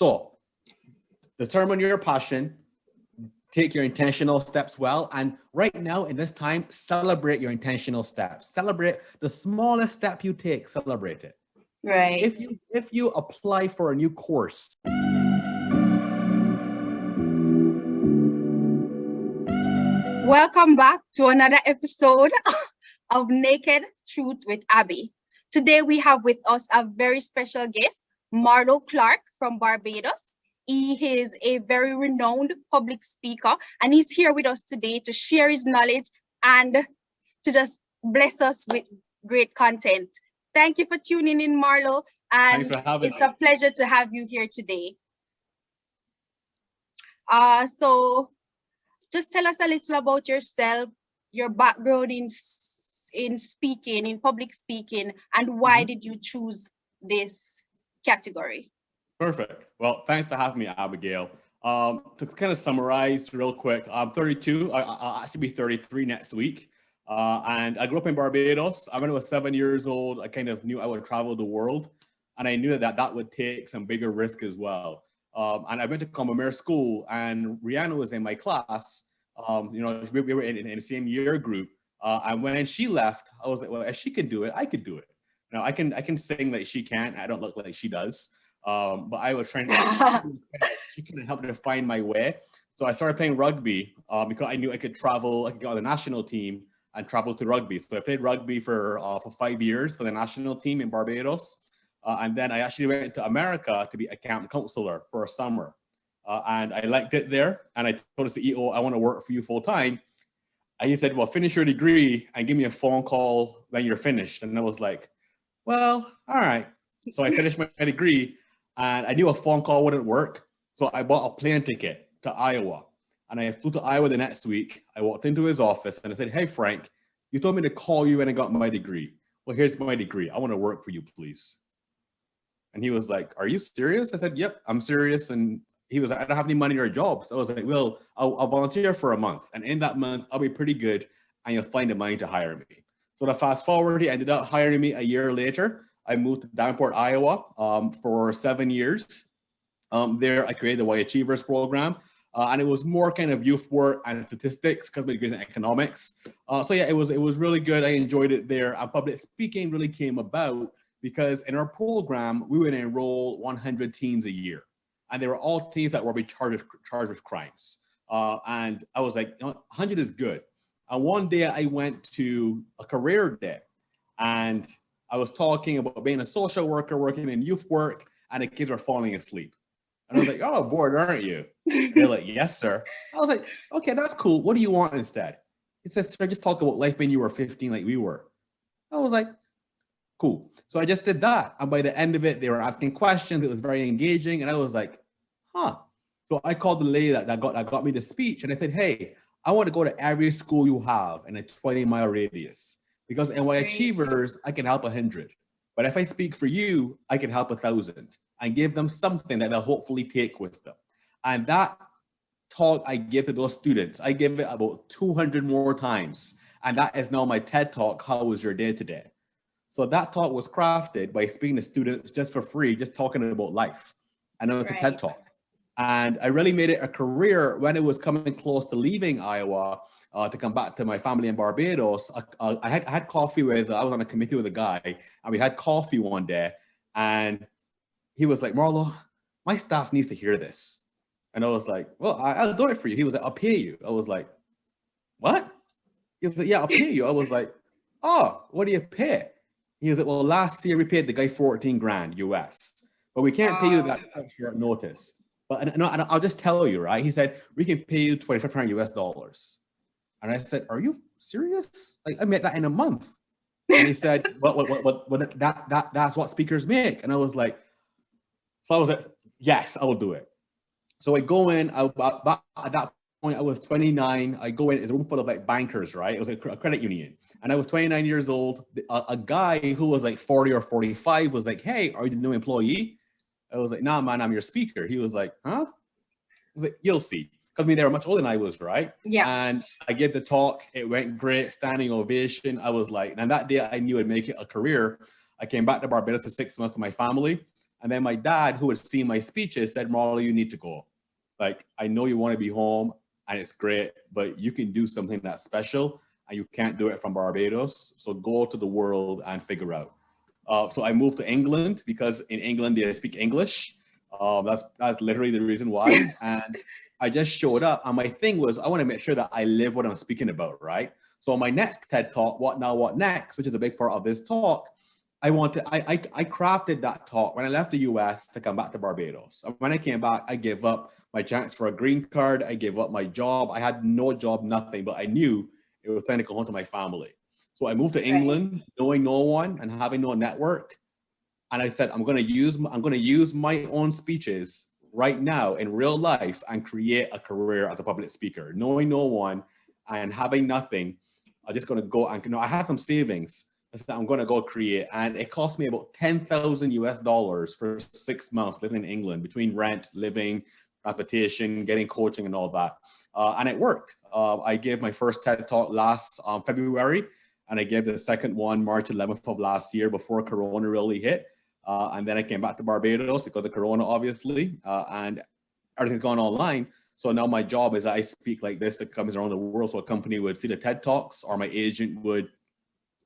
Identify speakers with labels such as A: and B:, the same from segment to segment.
A: So determine your passion, take your intentional steps well. And right now in this time, celebrate your intentional steps. Celebrate the smallest step you take, celebrate it.
B: Right.
A: If you apply for a new course.
B: Welcome back to another episode of Naked Truth with Abby. Today we have with us a very special guest, Marlo Clarke from Barbados. He is a very renowned public speaker, and he's here with us today to share his knowledge and to just bless us with great content. Thank you for tuning in, Marlo, and it's a pleasure to have you here today. So just tell us a little about yourself, your background in speaking, in public speaking, and why did you choose this category?
A: Perfect. Well, thanks for having me, Abigail. To kind of summarize real quick, I'm 32. I'll actually be 33 next week. And I grew up in Barbados. When I was 7 years old, I kind of knew I would travel the world. And I knew that would take some bigger risk as well. And I went to Combermere School, and Rihanna was in my class. We were in the same year group. And when she left, I was like, well, if she can do it, I could do it. Now I can sing like she can. I don't look like she does. But I was trying to, she couldn't help me to find my way. So I started playing rugby because I knew I could travel, I could get on the national team and travel to rugby. So I played rugby for 5 years for the national team in Barbados. And then I actually went to America to be a camp counselor for a summer. And I liked it there. And I told the CEO, I want to work for you full time. And he said, well, finish your degree and give me a phone call when you're finished. And I was like, well, all right. So I finished my degree, and I knew a phone call wouldn't work. So I bought a plane ticket to Iowa. And I flew to Iowa the next week. I walked into his office and I said, hey, Frank, you told me to call you when I got my degree. Well, here's my degree. I want to work for you, please. And he was like, are you serious? I said, yep, I'm serious. And he was like, I don't have any money or a job. So I was like, well, I'll volunteer for a month. And in that month, I'll be pretty good and you'll find the money to hire me. So to fast forward, he ended up hiring me a year later. I moved to Davenport, Iowa for 7 years. There, I created the Y Achievers program. And it was more kind of youth work and statistics because my degrees in economics. So yeah, it was really good. I enjoyed it there. And public speaking really came about because in our program, we would enroll 100 teens a year. And they were all teens that were being charged with crimes. And I was like, 100 is good. And one day I went to a career day and I was talking about being a social worker, working in youth work, and the kids were falling asleep. And I was like, oh, bored, aren't you? And they're like, yes, sir. I was like, okay, that's cool. What do you want instead? He says, sir, just talk about life when you were 15 like we were. I was like, cool. So I just did that. And by the end of it, they were asking questions. It was very engaging. And I was like, huh. So I called the lady that got me the speech. And I said, hey, I want to go to every school you have in a 20-mile radius. Because in Y Achievers, I can help 100. But if I speak for you, I can help 1,000 and give them something that they'll hopefully take with them. And that talk I give to those students, I give it about 200 more times. And that is now my TED Talk, How Was Your Day Today? So that talk was crafted by speaking to students just for free, just talking about life. And it was a TED Talk. And I really made it a career when it was coming close to leaving Iowa to come back to my family in Barbados. I had coffee I was on a committee with a guy, and we had coffee one day. And he was like, Marlo, my staff needs to hear this. And I was like, well, I'll do it for you. He was like, I'll pay you. I was like, what? He was like, yeah, I'll pay you. I was like, oh, what do you pay? He was like, well, last year we paid the guy 14 grand US, but we can't pay you that short notice. But no, I'll just tell you, right? He said, we can pay you $2,500 US. And I said, are you serious? Like, I made that in a month. And he said, that's what speakers make. And I was like, yes, I will do it. So I go in, at that point, I was 29. I go in, it's a room full of like bankers, right? It was a credit union. And I was 29 years old. A guy who was like 40 or 45 was like, hey, are you the new employee? I was like, nah, man, I'm your speaker. He was like, huh? I was like, you'll see. Because I mean, they were much older than I was, right?
B: Yeah.
A: And I gave the talk. It went great, standing ovation. I was like, and that day I knew I'd make it a career. I came back to Barbados for 6 months with my family. And then my dad, who had seen my speeches, said, Marlo, you need to go. Like, I know you want to be home and it's great, but you can do something that's special and you can't do it from Barbados. So go to the world and figure out. So I moved to England because in England they speak English. That's literally the reason why. And I just showed up, and my thing was I want to make sure that I live what I'm speaking about, right? So my next TED Talk, What Now, What Next, which is a big part of this talk, I crafted that talk when I left the US to come back to Barbados. And when I came back, I gave up my chance for a green card. I gave up my job. I had no job, nothing, but I knew it was time to go home to my family. So I moved to England, knowing no one and having no network. And I said, I'm going to use my own speeches right now in real life and create a career as a public speaker, knowing no one and having nothing. I'm just going to go and, I have some savings that I'm going to go create. And it cost me about 10,000 US dollars for 6 months living in England, between rent, living, transportation, getting coaching and all that. And it worked. I gave my first TED Talk last February, and I gave the second one March 11th of last year before Corona really hit. And then I came back to Barbados because of Corona, obviously, and everything's gone online. So now my job is I speak like this to companies around the world. So a company would see the TED Talks, or my agent would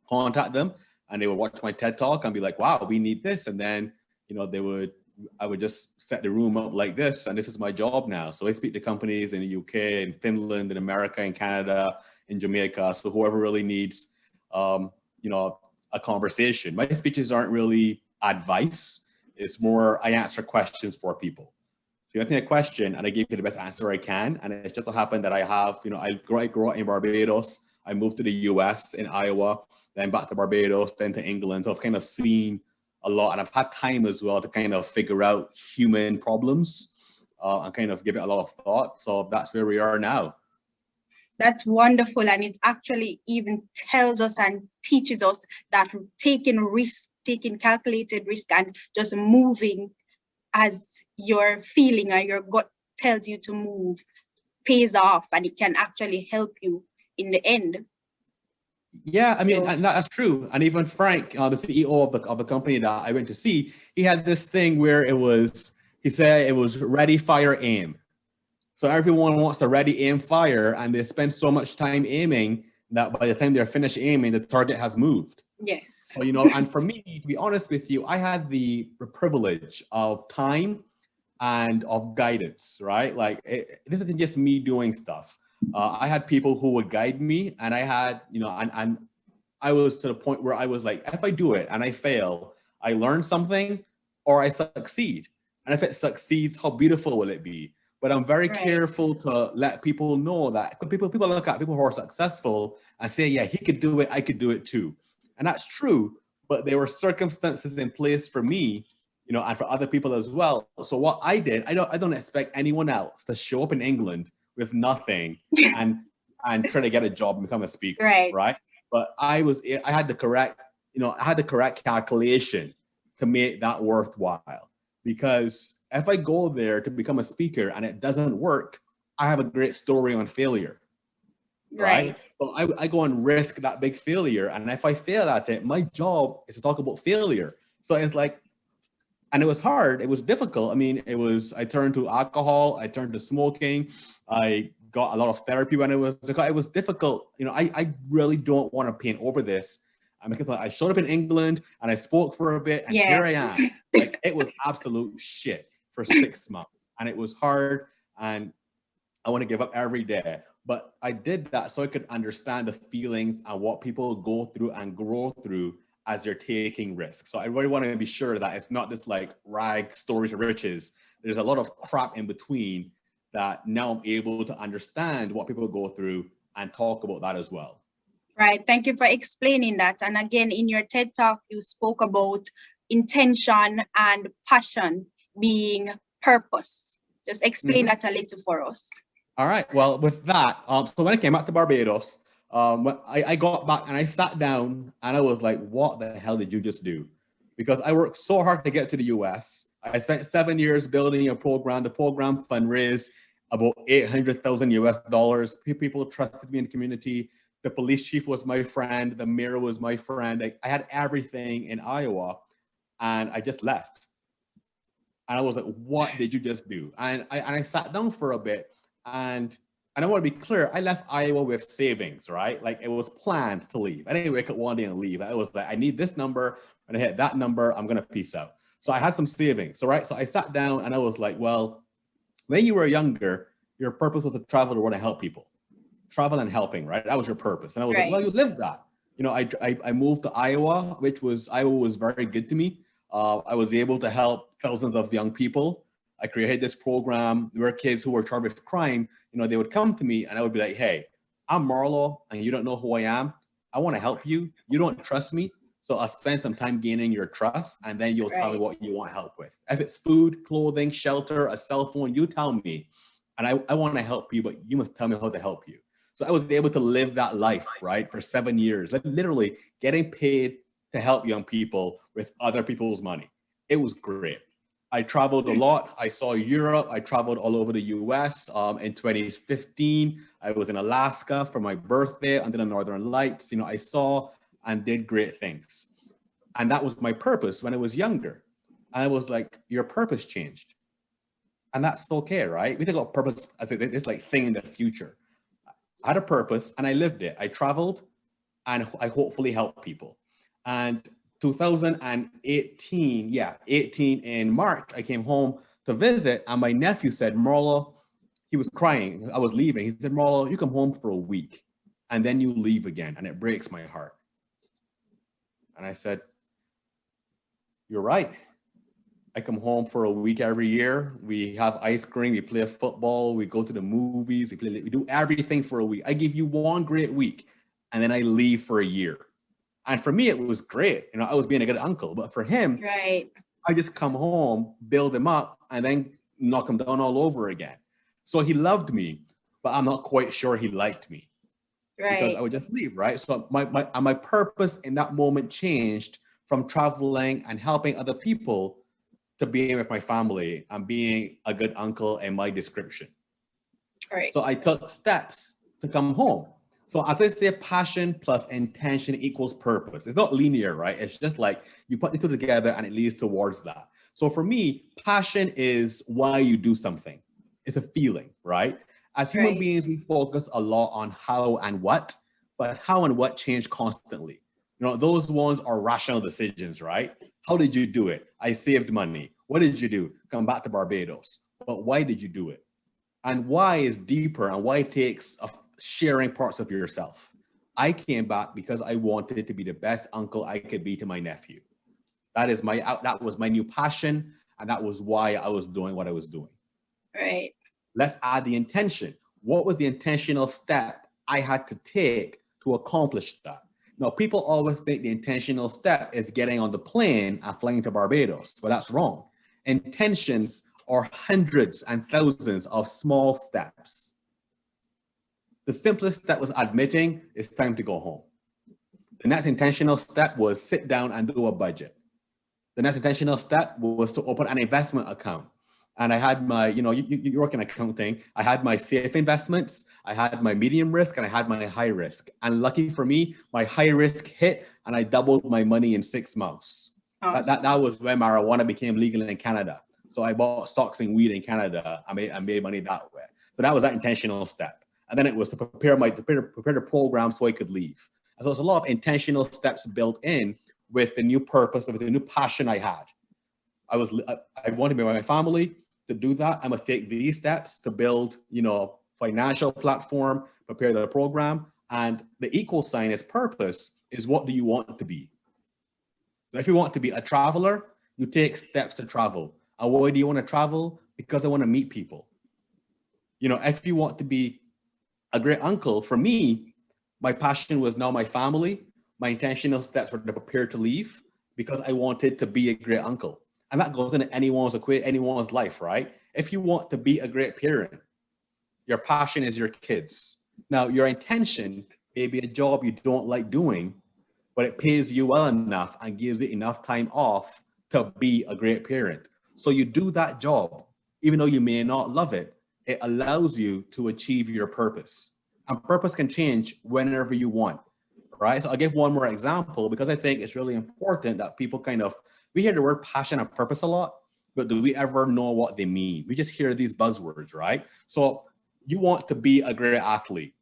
A: contact them and they would watch my TED Talk and be like, wow, we need this. And then, I would just set the room up like this, and this is my job now. So I speak to companies in the UK, in Finland, in America, in Canada, in Jamaica. So whoever really needs, a conversation. My speeches aren't really advice. It's more, I answer questions for people. So you ask me a question and I give you the best answer I can. And it just so happened that I have, I grew up in Barbados. I moved to the US in Iowa, then back to Barbados, then to England. So I've kind of seen a lot, and I've had time as well to kind of figure out human problems and kind of give it a lot of thought. So that's where we are now.
B: That's wonderful. And it actually even tells us and teaches us that taking calculated risk and just moving as you're feeling and your gut tells you to move pays off, and it can actually help you in the end.
A: Yeah, I mean, and that's true. And even Frank, the CEO of the company that I went to see, he had this thing where he said it was ready, fire, aim. So everyone wants to ready, aim, fire, and they spend so much time aiming that by the time they're finished aiming, the target has moved.
B: Yes.
A: So, and for me, to be honest with you, I had the privilege of time and of guidance, right? Like this isn't just me doing stuff. I had people who would guide me, and I had, and I was to the point where I was like, if I do it and I fail, I learn something or I succeed. And if it succeeds, how beautiful will it be? But I'm very careful to let people know that people look at people who are successful and say, yeah, he could do it, I could do it too. And that's true, but there were circumstances in place for me, and for other people as well. So what I did, I don't expect anyone else to show up in England with nothing and try to get a job and become a speaker, right? But I had the correct calculation to make that worthwhile, because if I go there to become a speaker and it doesn't work, I have a great story on failure, right? So I go and risk that big failure. And if I fail at it, my job is to talk about failure. So it's like, and it was hard. It was difficult. I mean, I turned to alcohol. I turned to smoking. I got a lot of therapy when it was difficult. I really don't want to paint over this. Because I showed up in England and I spoke for a bit, and here I am. Like, it was absolute shit for 6 months, and it was hard, and I want to give up every day. But I did that so I could understand the feelings and what people go through and grow through as they're taking risks. So I really want to be sure that it's not just like rag story to riches. There's a lot of crap in between that now I'm able to understand what people go through and talk about that as well.
B: Right. Thank you for explaining that. And again, in your TED Talk, you spoke about intention and passion being purpose. Just explain that a little for us.
A: All right. Well, with that, so when I came back to Barbados, I got back and I sat down and I was like, what the hell did you just do? Because I worked so hard to get to the US. I spent 7 years building a program. The program fundraised about 800,000 US dollars. People trusted me in the community. The police chief was my friend. The mayor was my friend. I had everything in Iowa, and I just left. And I was like, what did you just do? And I sat down for a bit, and I want to be clear, I left Iowa with savings, right? Like it was planned to leave. I didn't wake up one day and leave. I was like, I need this number. When I hit that number, I'm going to peace out. So I had some savings. So, right. So I sat down and I was like, well, when you were younger, your purpose was to travel to want to help people. Travel and helping, right? That was your purpose. And I was like, well, you lived that. You know, I moved to Iowa, Iowa was very good to me. I was able to help thousands of young people. I created this program where kids who were charged with crime, you know, they would come to me and I would be like, hey, I'm Marlo and you don't know who I am. I want to help you. You don't trust me. So I'll spend some time gaining your trust and then you'll tell me what you want help with. If it's food, clothing, shelter, a cell phone, you tell me. And I want to help you, but you must tell me how to help you. So I was able to live that life, right, for 7 years, like literally getting paid to help young people with other people's money. It was great. I traveled a lot. I saw Europe. I traveled all over the US. In 2015, I was in Alaska for my birthday under the Northern Lights. You know, I saw and did great things. And that was my purpose when I was younger. And I was like, your purpose changed. And that's okay, right? We think about purpose as this like thing in the future. I had a purpose and I lived it. I traveled and I hopefully helped people. And 2018, 18 in March, I came home to visit and my nephew said, Marlo, he was crying. I was leaving. He said, Marlo, you come home for a week and then you leave again. And it breaks my heart. And I said, you're right. I come home for a week every year. We have ice cream, we play football, we go to the movies, we do everything for a week. I give you one great week and then I leave for a year. And for me, it was great. You know, I was being a good uncle, but for him, I just come home, build him up and then knock him down all over again. So he loved me, but I'm not quite sure he liked me because I would just leave, right? So my purpose in that moment changed from traveling and helping other people to being with my family and being a good uncle in my description. So I took steps to come home. So I think say passion plus intention equals purpose. It's not linear, right? It's just like you put the two together and it leads towards that. So for me, passion is why you do something. It's a feeling, right? As human beings, we focus a lot on how and what, but how and what change constantly. You know, those ones are rational decisions, right? How did you do it? I saved money. What did you do? Come back to Barbados. But why did you do it? And why is deeper and why takes sharing parts of yourself. I came back because I wanted to be the best uncle I could be to my nephew. That was my new passion. And that was why I was doing what I was doing. Let's add the intention. What was the intentional step I had to take to accomplish that? Now, people always think the intentional step is getting on the plane and flying to Barbados, but that's wrong. Intentions are hundreds and thousands of small steps. The simplest step was admitting it's time to go home. The next intentional step was sit down and do a budget. The next intentional step was to open an investment account. And I had my, you know, you work in accounting. I had my safe investments, I had my medium risk, and I had my high risk. And lucky for me, my high risk hit and I doubled my money in 6 months. Awesome. That was when marijuana became legal in Canada. So I bought stocks and weed in Canada. I made money that way. So that was that intentional step. And then it was to prepare the program so I could leave. And so there's a lot of intentional steps built in with the new purpose, with the new passion I had. I wanted to be with my family. To do that, I must take these steps to build, you know, financial platform, prepare the program. And the equal sign is purpose is what do you want to be? So if you want to be a traveler, you take steps to travel. And why do you want to travel? Because I want to meet people. You know, if you want to be a great uncle, for me, my passion was now my family. My intentional steps were to prepare to leave because I wanted to be a great uncle. And that goes into anyone's life, right? If you want to be a great parent, your passion is your kids. Now, your intention may be a job you don't like doing, but it pays you well enough and gives you enough time off to be a great parent. So you do that job, even though you may not love it, it allows you to achieve your purpose. And purpose can change whenever you want, right? So I'll give one more example because I think it's really important that people we hear the word passion and purpose a lot, but do we ever know what they mean? We just hear these buzzwords, right? So you want to be a great athlete.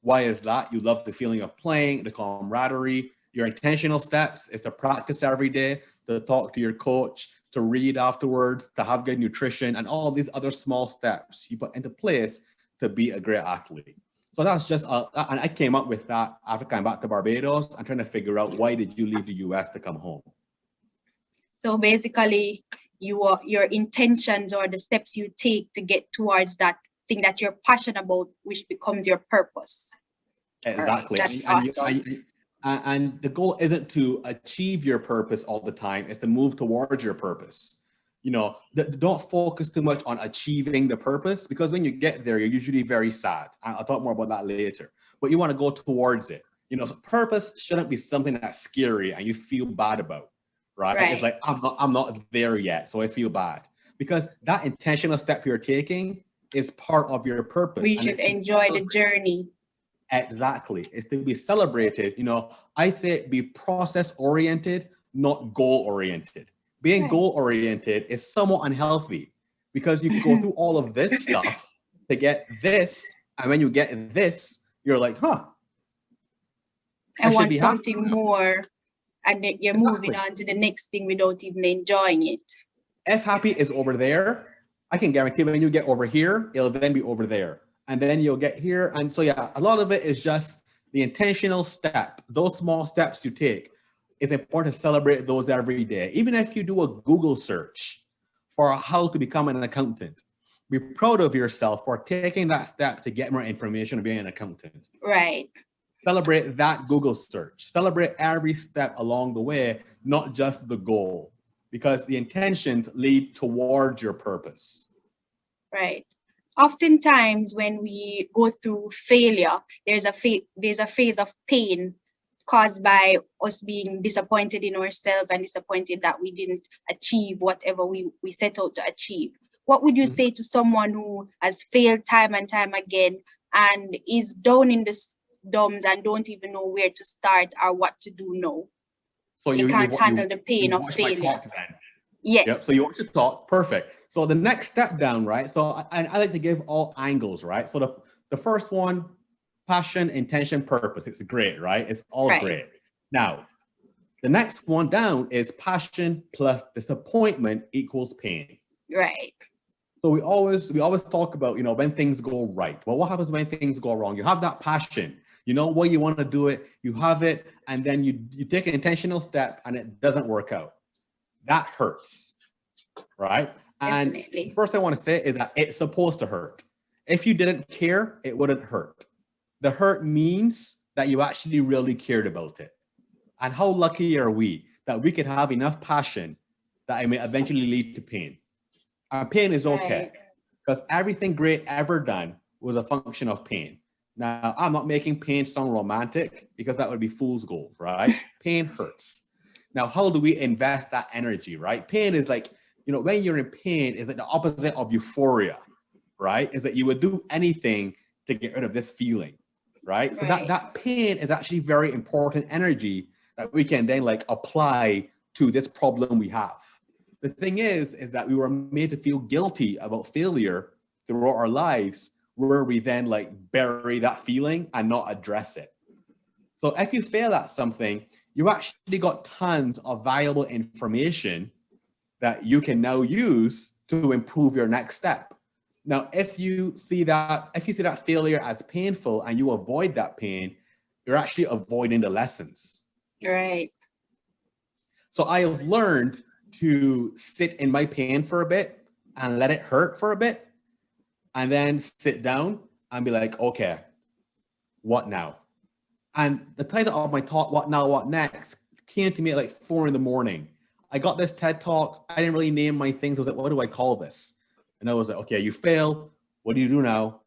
A: Why is that? You love the feeling of playing, the camaraderie. Your intentional steps is to practice every day, to talk to your coach, to read afterwards, to have good nutrition, and all these other small steps you put into place to be a great athlete. So that's just, and I came up with that after coming back to Barbados. I'm trying to figure out, why did you leave the US to come home?
B: So basically, your intentions or the steps you take to get towards that thing that you're passionate about, which becomes your purpose.
A: Exactly.
B: Right, that's awesome.
A: And the goal isn't to achieve your purpose all the time. It's to move towards your purpose. You know, don't focus too much on achieving the purpose, because when you get there, you're usually very sad. I'll talk more about that later. But you want to go towards it. You know, so purpose shouldn't be something that's scary and you feel bad about, right? It's like, I'm not there yet, so I feel bad. Because that intentional step you're taking is part of your purpose.
B: We should enjoy the journey.
A: Exactly. It's to be celebrated. You know, I'd say be process-oriented, not goal-oriented. Being goal-oriented is somewhat unhealthy, because you can go through all of this stuff to get this, and when you get this, you're like, huh.
B: I want something more, and then you're moving on to the next thing without even enjoying it.
A: If happy is over there, I can guarantee when you get over here, it'll then be over there. And then you'll get here. And so, yeah, a lot of it is just the intentional step. Those small steps you take, it's important to celebrate those every day. Even if you do a Google search for how to become an accountant, be proud of yourself for taking that step to get more information on being an accountant.
B: Right.
A: Celebrate that Google search. Celebrate every step along the way, not just the goal, because the intentions lead towards your purpose.
B: Right. Oftentimes when we go through failure, there's a phase of pain caused by us being disappointed in ourselves and disappointed that we didn't achieve whatever we set out to achieve. What would you say to someone who has failed time and time again and is down in the dumps and don't even know where to start or what to do now? So you can't handle the pain of failure. Yes.
A: Yep. So you want to talk. Perfect. So the next step down, right? So I like to give all angles, right? So the first one, passion, intention, purpose. It's great, right? It's all great. Now, the next one down is passion plus disappointment equals pain.
B: Right.
A: So we always talk about, you know, when things go right. Well, what happens when things go wrong? You have that passion. You know what you want to do it. You have it, and then you take an intentional step, and it doesn't work out. That hurts, right?
B: Definitely.
A: And the first thing I want to say is that it's supposed to hurt. If you didn't care, it wouldn't hurt. The hurt means that you actually really cared about it. And how lucky are we that we could have enough passion that it may eventually lead to pain. And pain is okay, because everything great ever done was a function of pain. Now, I'm not making pain sound romantic, because that would be fool's gold, right? Pain hurts. Now, how do we invest that energy, right? Pain is like, you know, when you're in pain, is like the opposite of euphoria, right? Is that you would do anything to get rid of this feeling, right? So that pain is actually very important energy that we can then like apply to this problem we have. The thing is that we were made to feel guilty about failure throughout our lives, where we then like bury that feeling and not address it. So if you fail at something, you actually got tons of valuable information that you can now use to improve your next step. Now, if you see that failure as painful and you avoid that pain, you're actually avoiding the lessons.
B: Right.
A: So I have learned to sit in my pain for a bit and let it hurt for a bit, and then sit down and be like, okay, what now? And the title of my talk, What Now, What Next, came to me at like 4 a.m. I got this TED talk. I didn't really name my things. I was like, what do I call this? And I was like, okay, you failed. What do you do now?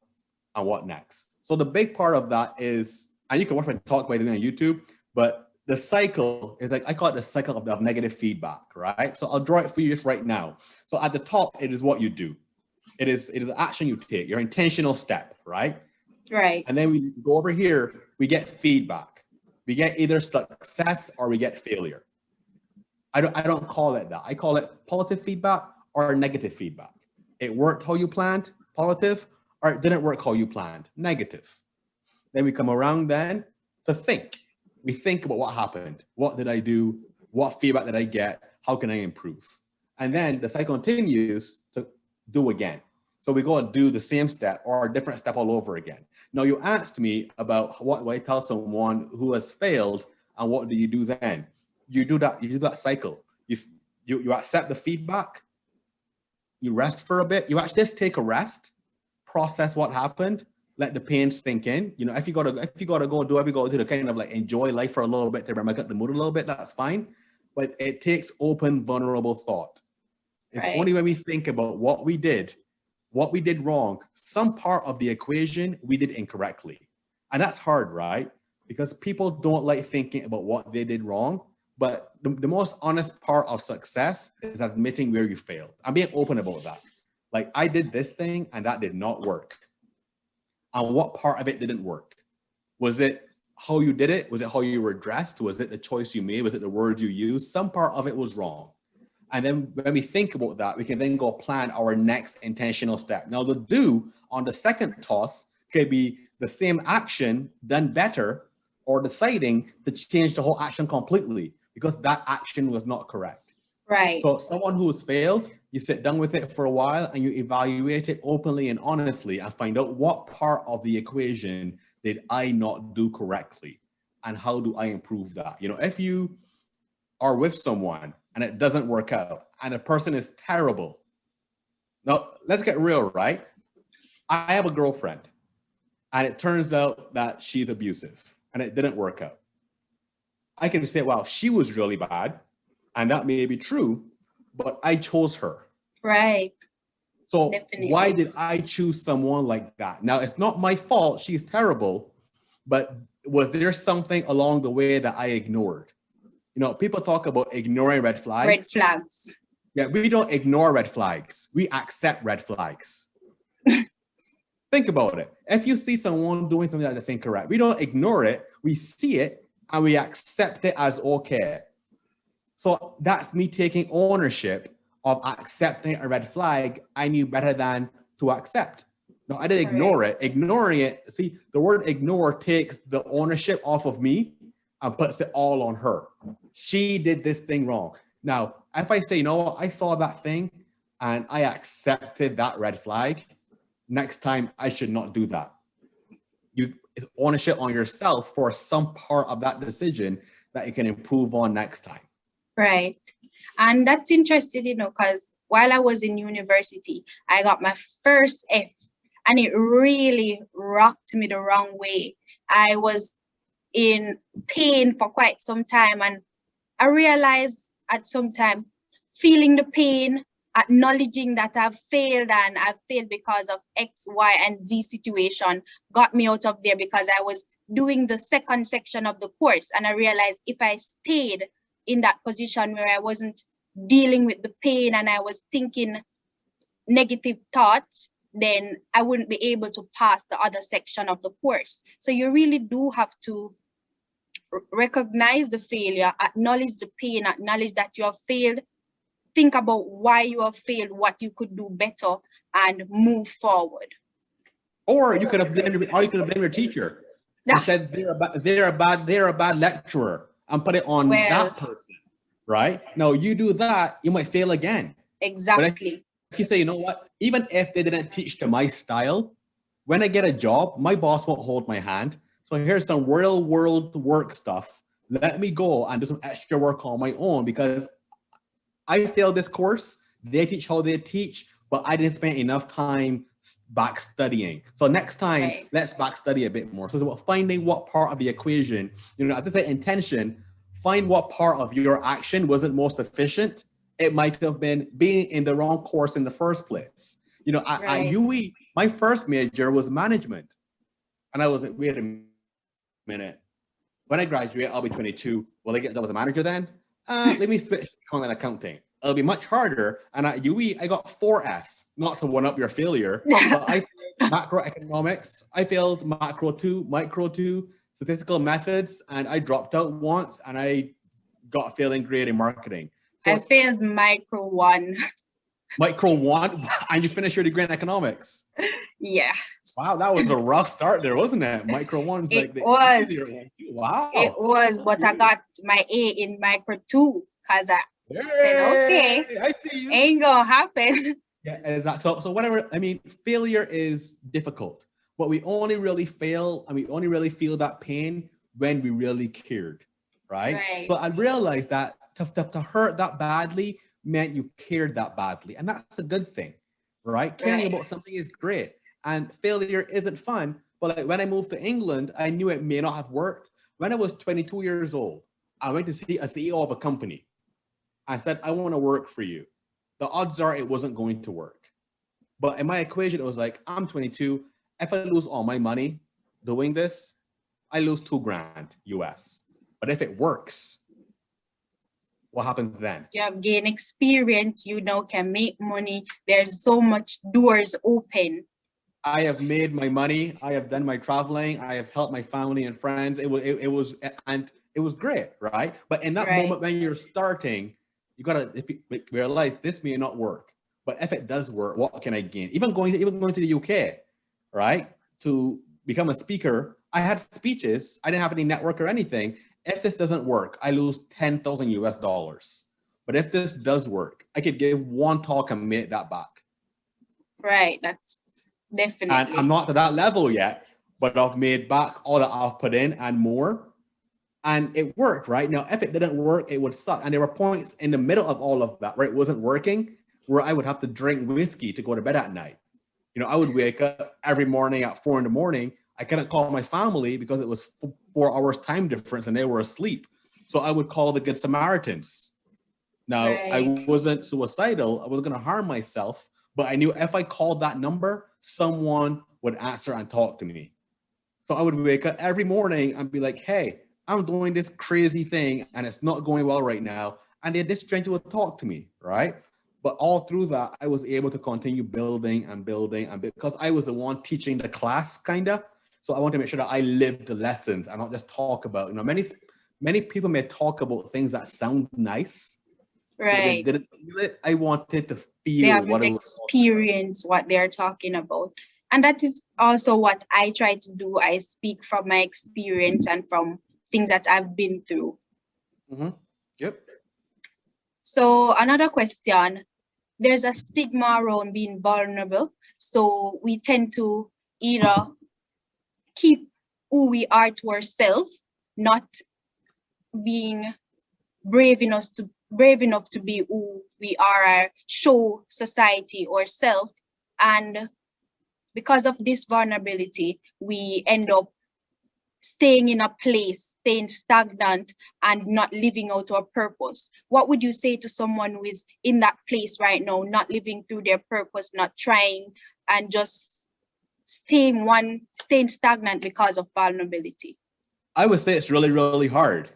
A: And what next? So the big part of that is, and you can watch my talk by doing on YouTube, but the cycle is like, I call it the cycle of negative feedback, right? So I'll draw it for you just right now. So at the top, it is what you do. It is action you take, your intentional step, right?
B: Right.
A: And then we go over here, we get feedback. We get either success or we get failure. I don't call it that. I call it positive feedback or negative feedback. It worked how you planned, positive, or it didn't work how you planned, negative. Then we come around then to think. We think about what happened. What did I do? What feedback did I get? How can I improve? And then the cycle continues to do again. So we go and do the same step or a different step all over again. Now you asked me about what do I tell someone who has failed and what do you do then? You do that cycle. You accept the feedback, you rest for a bit, you actually just take a rest, process what happened, let the pain sink in. You know, if you gotta go do whatever you gotta do to kind of like enjoy life for a little bit, to remember the mood a little bit, that's fine. But it takes open, vulnerable thought. It's only when we think about what we did wrong, some part of the equation we did incorrectly. And that's hard, right? Because people don't like thinking about what they did wrong. But the most honest part of success is admitting where you failed. I'm being open about that. Like, I did this thing and that did not work. And what part of it didn't work? Was it how you did it? Was it how you were dressed? Was it the choice you made? Was it the words you used? Some part of it was wrong. And then when we think about that, we can then go plan our next intentional step. Now, the do on the second toss could be the same action done better, or deciding to change the whole action completely because that action was not correct.
B: Right.
A: So someone who has failed, you sit down with it for a while and you evaluate it openly and honestly and find out what part of the equation did I not do correctly and how do I improve that? You know, if you are with someone and it doesn't work out and a person is terrible. Now, let's get real, right? I have a girlfriend and it turns out that she's abusive and it didn't work out. I can say, wow, she was really bad. And that may be true, but I chose her.
B: Right.
A: So
B: Definitely.
A: Why did I choose someone like that? Now, it's not my fault. She's terrible, but was there something along the way that I ignored? You know, people talk about ignoring red flags.
B: Red flags.
A: Yeah, we don't ignore red flags. We accept red flags. Think about it. If you see someone doing something that's incorrect, we don't ignore it. We see it and we accept it as okay. So that's me taking ownership of accepting a red flag I knew better than to accept. No, I didn't ignore it. Ignoring it, see, the word ignore takes the ownership off of me and puts it all on her. She did this thing wrong. Now, if I say, you know what, I saw that thing and I accepted that red flag, next time I should not do that. It's ownership on yourself for some part of that decision that you can improve on next time.
B: Right. And that's interesting, you know, because while I was in university, I got my first F and it really rocked me the wrong way. I was in pain for quite some time and I realized at some time feeling the pain, acknowledging that I've failed and I've failed because of X, Y, and Z situation got me out of there because I was doing the second section of the course. And I realized if I stayed in that position where I wasn't dealing with the pain and I was thinking negative thoughts, then I wouldn't be able to pass the other section of the course. So you really do have to recognize the failure, acknowledge the pain, acknowledge that you have failed, think about why you have failed, what you could do better, and move forward.
A: Or you could have blamed your teacher and said they're a bad lecturer and put it on that person, right? Now you do that, you might fail again.
B: Exactly.
A: But if you say, you know what, even if they didn't teach to my style, when I get a job, my boss won't hold my hand. So here's some real world work stuff. Let me go and do some extra work on my own because I failed this course. They teach how they teach, but I didn't spend enough time back studying. So next time, let's back study a bit more. So it's about finding what part of the equation, you know, as I say, intention, find what part of your action wasn't most efficient. It might have been being in the wrong course in the first place. You know, at UE, my first major was management. And I was like, wait a minute. When I graduate, I'll be 22. Will I get that as a manager then? Let me switch to accounting. It'll be much harder. And at UE, I got 4 Fs, not to one up your failure, but I failed macroeconomics. I failed macro 2, micro 2, statistical methods, and I dropped out once and I got a failing grade in marketing. So,
B: I failed micro 1.
A: Micro one, and you finish your degree in economics.
B: Yeah.
A: Wow, that was a rough start there, wasn't it? Micro one's
B: It
A: like the
B: was.
A: easier one. Wow.
B: It was, but I got my A in micro 2 because I said, okay,
A: I see you.
B: ain't gonna happen.
A: Yeah, exactly. So whatever, I mean, failure is difficult, but we only really fail and we only really feel that pain when we really cared, right?
B: Right.
A: So I realized that to hurt that badly meant you cared that badly. And that's a good thing, right? Caring
B: Right.
A: about something is great. And failure isn't fun. But like when I moved to England, I knew it may not have worked. When I was 22 years old, I went to see a CEO of a company. I said, I want to work for you. The odds are it wasn't going to work. But in my equation, it was like, I'm 22. If I lose all my money doing this, I lose $2,000 US. But if it works, what happens then?
B: You have gained experience, you now can make money. There's so much doors open.
A: I have made my money. I have done my traveling. I have helped my family and friends. It was great, right? But in that moment when you're starting, you gotta realize this may not work. But if it does work, what can I gain? Even going to the UK, right? To become a speaker, I had speeches. I didn't have any network or anything. If this doesn't work, I lose 10,000 US dollars. But if this does work, I could give one talk and make that back.
B: Right, that's definitely.
A: And I'm not to that level yet, but I've made back all that I've put in and more. And it worked, right? Now, if it didn't work, it would suck. And there were points in the middle of all of that where it wasn't working, where I would have to drink whiskey to go to bed at night. You know, I would wake up every morning at 4 a.m. I couldn't call my family because it was 4 hours time difference and they were asleep. So I would call the Good Samaritans. Now, I wasn't suicidal. I wasn't going to harm myself, but I knew if I called that number, someone would answer and talk to me. So I would wake up every morning and be like, hey, I'm doing this crazy thing and it's not going well right now. And this stranger would talk to me, right? But all through that, I was able to continue building and building, and because I was the one teaching the class, kind of. So I want to make sure that I lived the lessons and not just talk about, you know, many people may talk about things that sound nice, right? But they didn't feel it. I wanted to feel
B: they haven't experienced what they're talking about. And that is also what I try to do. I speak from my experience and from things that I've been through.
A: Mm-hmm. Yep.
B: So another question, there's a stigma around being vulnerable. So we tend to either keep who we are to ourselves, not being brave enough to be who we are, show society or self. And because of this vulnerability, we end up staying in a place, staying stagnant and not living out our purpose. What would you say to someone who is in that place right now, not living through their purpose, not trying, and just staying stagnant because of vulnerability?
A: I would say it's really, really hard.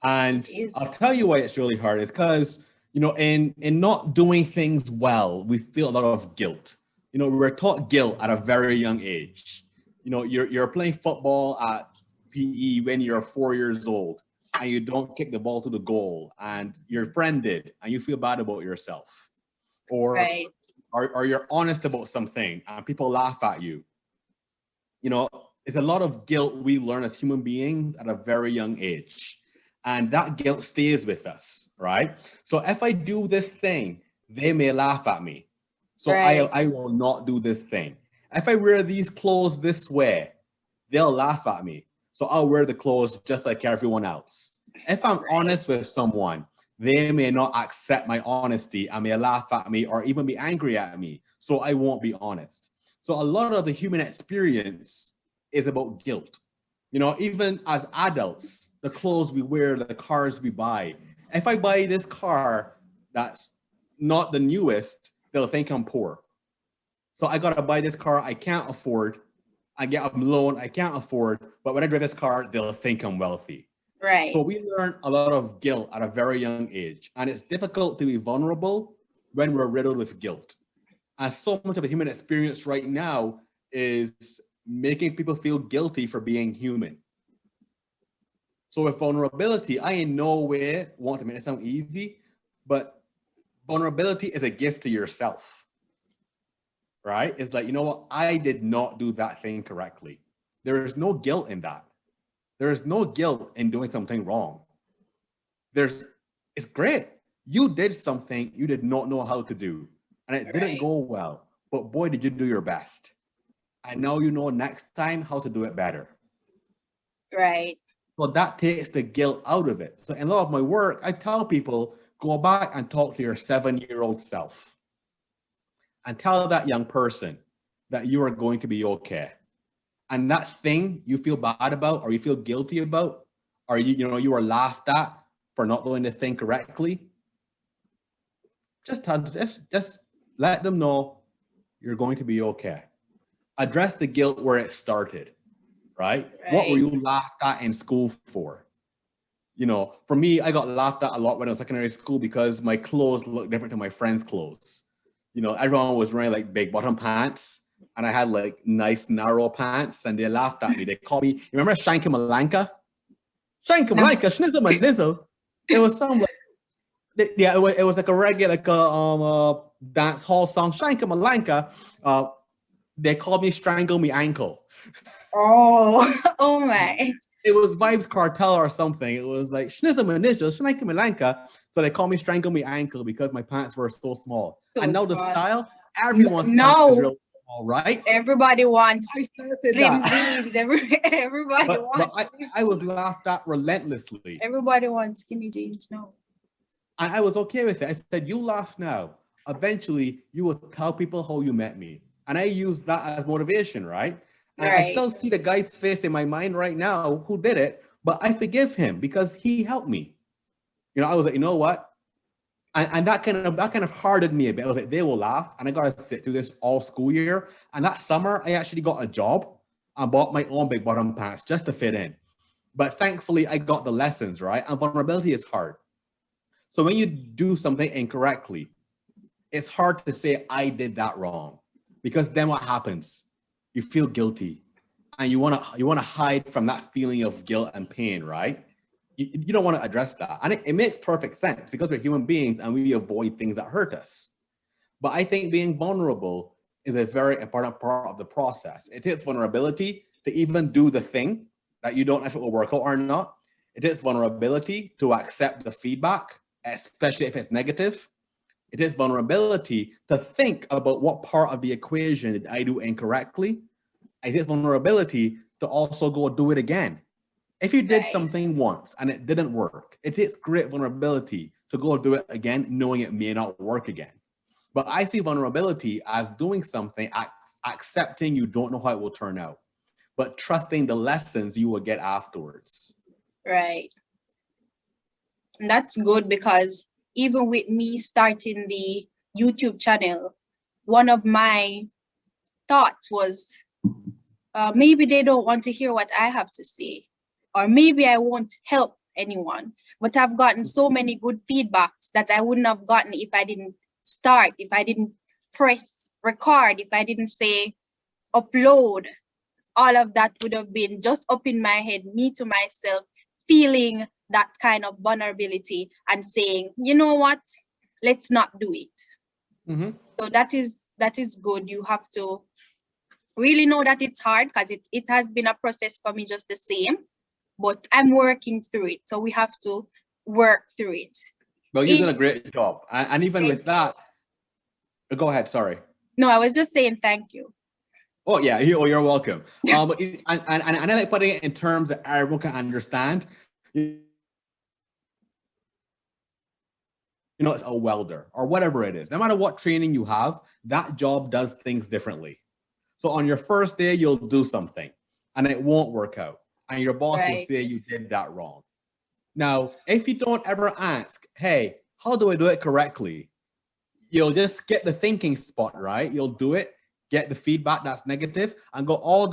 A: And I'll tell you why it's really hard. It's because, you know, in not doing things well, we feel a lot of guilt. You know, we're taught guilt at a very young age. You know, you're playing football at PE when you're 4 years old and you don't kick the ball to the goal and your friend did and you feel bad about yourself. Or you're honest about something and people laugh at you. You know, it's a lot of guilt we learn as human beings at a very young age. And that guilt stays with us, right? So if I do this thing, they may laugh at me. So I will not do this thing. If I wear these clothes this way, they'll laugh at me. So I'll wear the clothes just like everyone else. If I'm honest with someone, they may not accept my honesty and may laugh at me or even be angry at me. So I won't be honest. So a lot of the human experience is about guilt. You know, even as adults, the clothes we wear, the cars we buy. If I buy this car that's not the newest, they'll think I'm poor. So I gotta buy this car I can't afford. I get a loan I can't afford, but when I drive this car, they'll think I'm wealthy.
B: Right.
A: So we learn a lot of guilt at a very young age, and it's difficult to be vulnerable when we're riddled with guilt. And so much of the human experience right now is making people feel guilty for being human. So with vulnerability, I in no way want to make it sound easy, but vulnerability is a gift to yourself, right? It's like, you know what? I did not do that thing correctly. There is no guilt in that. There is no guilt in doing something wrong. It's great. You did something you did not know how to do, and it didn't go well, but boy, did you do your best. And now you know next time how to do it better.
B: Right.
A: So that takes the guilt out of it. So in a lot of my work, I tell people, go back and talk to your 7-year-old self and tell that young person that you are going to be okay. And that thing you feel bad about, or you feel guilty about, or you were laughed at for not doing this thing correctly, just let them know you're going to be okay. Address the guilt where it started, right? What were you laughed at in school for? For me, I got laughed at a lot when I was in secondary school because my clothes looked different to my friends' clothes. Everyone was wearing like big bottom pants, and I had like nice narrow pants, and they laughed at me. They called me, you remember Shanky Malanka? Shanky Malanka, Schnizzle Manizzle. It was some like, yeah, it was like a regular dance hall song. Shanky Malanka. They called me Strangle Me Ankle.
B: Oh my.
A: It was Vibes Cartel or something. It was like Schnizzle Manizzle, Shanky Malanka. So they called me Strangle Me Ankle because my pants were so small. And now the style, everyone's pants is real small, right?
B: Everybody wants slim jeans. Everybody wants.
A: But I was laughed at relentlessly.
B: Everybody wants skinny jeans now.
A: And I was okay with it. I said, you laugh now. Eventually, you will tell people how you met me. And I use that as motivation, right? And I still see the guy's face in my mind right now who did it, but I forgive him because he helped me. I was like, you know what? And that kind of hardened me a bit. I was like, they will laugh, and I got to sit through this all school year. And that summer, I actually got a job and bought my own big bottom pants just to fit in. But thankfully, I got the lessons, right? And vulnerability is hard. So when you do something incorrectly, it's hard to say, I did that wrong. Because then what happens? You feel guilty, and you want to hide from that feeling of guilt and pain, right? You don't want to address that. And it makes perfect sense because we're human beings and we avoid things that hurt us. But I think being vulnerable is a very important part of the process. It takes vulnerability to even do the thing that you don't know if it will work out or not. It takes vulnerability to accept the feedback, especially if it's negative. It is vulnerability to think about what part of the equation did I do incorrectly. It is vulnerability to also go do it again. If you did something once and it didn't work, it takes great vulnerability to go do it again, knowing it may not work again. But I see vulnerability as doing something, accepting you don't know how it will turn out, but trusting the lessons you will get afterwards.
B: Right. And that's good because even with me starting the YouTube channel, one of my thoughts was maybe they don't want to hear what I have to say, or maybe I won't help anyone. But I've gotten so many good feedbacks that I wouldn't have gotten if I didn't start, if I didn't press record, if I didn't say upload. All of that would have been just up in my head, me to myself, feeling that kind of vulnerability and saying, you know what, let's not do it. Mm-hmm. So that is good. You have to really know that it's hard because it has been a process for me just the same, but I'm working through it. So we have to work through it.
A: Well, you've done a great job. And even with that, go ahead, sorry.
B: No, I was just saying thank you.
A: Oh, yeah, you're welcome. And I like putting it in terms that everyone can understand. It's a welder or whatever it is. No matter what training you have, that job does things differently. So on your first day, you'll do something and it won't work out. And your boss will say you did that wrong. Now, if you don't ever ask, hey, how do I do it correctly? You'll just skip the thinking spot, right? You'll do it, get the feedback that's negative, and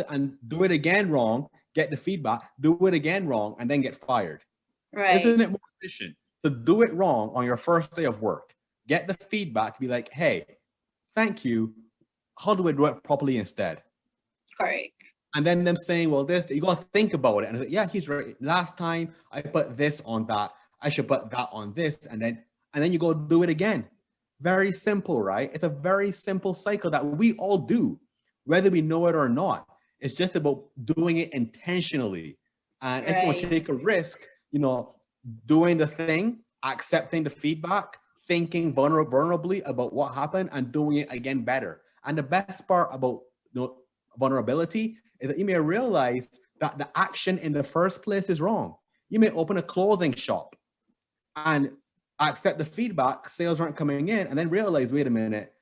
A: and do it again wrong, get the feedback, do it again wrong, and then get fired.
B: Right.
A: Isn't it more efficient to do it wrong on your first day of work? Get the feedback, be like, hey, thank you. How do I do it properly instead?
B: Correct.
A: And then them saying, well, you got to think about it. And I like, yeah, he's right. Last time I put this on that, I should put that on this. And then you go do it again. Very simple, right? It's a very simple cycle that we all do, whether we know it or not. It's just about doing it intentionally. And if you want to
B: Right.
A: take a risk, doing the thing, accepting the feedback, thinking vulnerably about what happened and doing it again better. And the best part about vulnerability is that you may realize that the action in the first place is wrong. You may open a clothing shop and accept the feedback, sales aren't coming in, and then realize, wait a minute,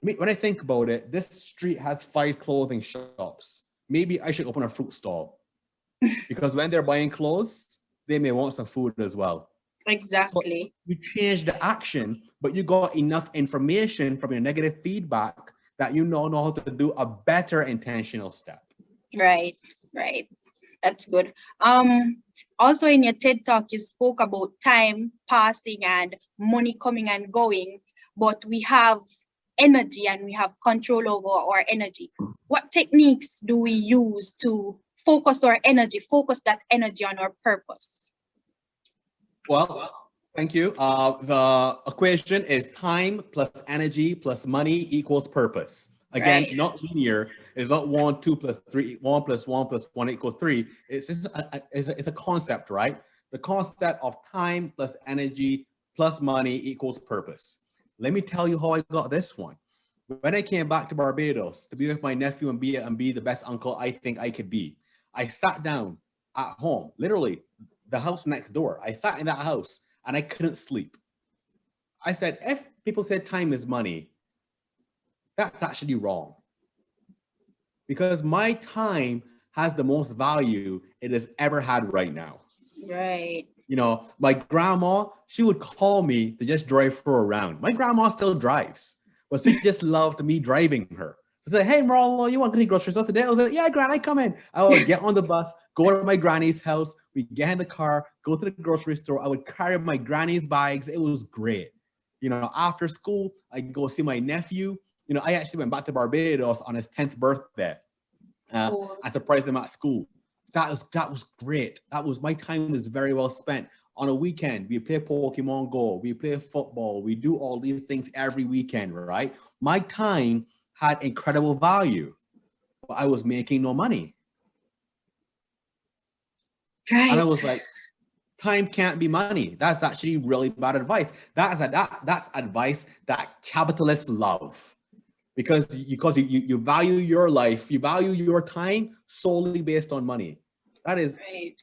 A: when I think about it, this street has 5 clothing shops. Maybe I should open a fruit stall because when they're buying clothes, they may want some food as well.
B: Exactly.
A: So you change the action, but you got enough information from your negative feedback that you now know how to do a better intentional step.
B: Right. That's good. Also in your TED talk, you spoke about time passing and money coming and going, but we have energy and we have control over our energy. What techniques do we use to focus that energy on our purpose?
A: Well, thank you. The equation is time plus energy plus money equals purpose. Again,
B: Right.
A: not linear. It's not 1, 2 plus 3, 1 plus 1 plus 1 equals 3. It's just it's a concept, right? The concept of time plus energy plus money equals purpose. Let me tell you how I got this one. When I came back to Barbados to be with my nephew and be the best uncle I think I could be, I sat down at home, literally the house next door. I sat in that house and I couldn't sleep. I said, if people said time is money, that's actually wrong. Because my time has the most value it has ever had right now.
B: Right.
A: My grandma, she would call me to just drive her around. My grandma still drives, but she just loved me driving her. So I said, hey, Marlo, you want to go to the grocery store today? I was like, yeah, Granny, come in. I would get on the bus, go to my granny's house. We get in the car, go to the grocery store. I would carry my granny's bags. It was great. After school, I go see my nephew. I actually went back to Barbados on his 10th birthday. I surprised him at school. That was great. My time was very well spent. On a weekend, we play Pokemon Go, we play football, we do all these things every weekend, right? My time had incredible value, but I was making no money.
B: Right.
A: And I was like, time can't be money. That's actually really bad advice. That's advice that capitalists love. Because you value your life, you value your time solely based on money. That is, right.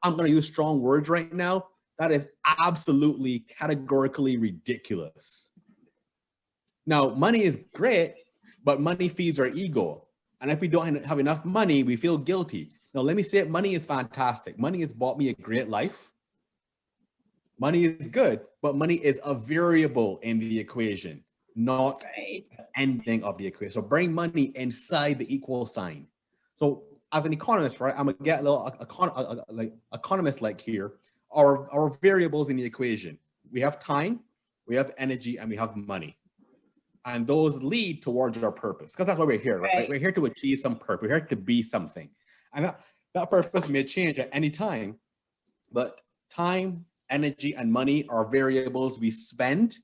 A: I'm going to use strong words right now. That is absolutely categorically ridiculous. Now, money is great, but money feeds our ego. And if we don't have enough money, we feel guilty. Now, let me say it, money is fantastic. Money has bought me a great life. Money is good, but money is a variable in the equation, not the ending of the equation. So bring money inside the equal sign. So as an economist, right, I'm gonna get a little economist-like here. Our variables in the equation. We have time, we have energy, and we have money. And those lead towards our purpose, because that's why we're here, right? We're here to achieve some purpose. We're here to be something. And that purpose may change at any time, but time, energy, and money are variables we spend,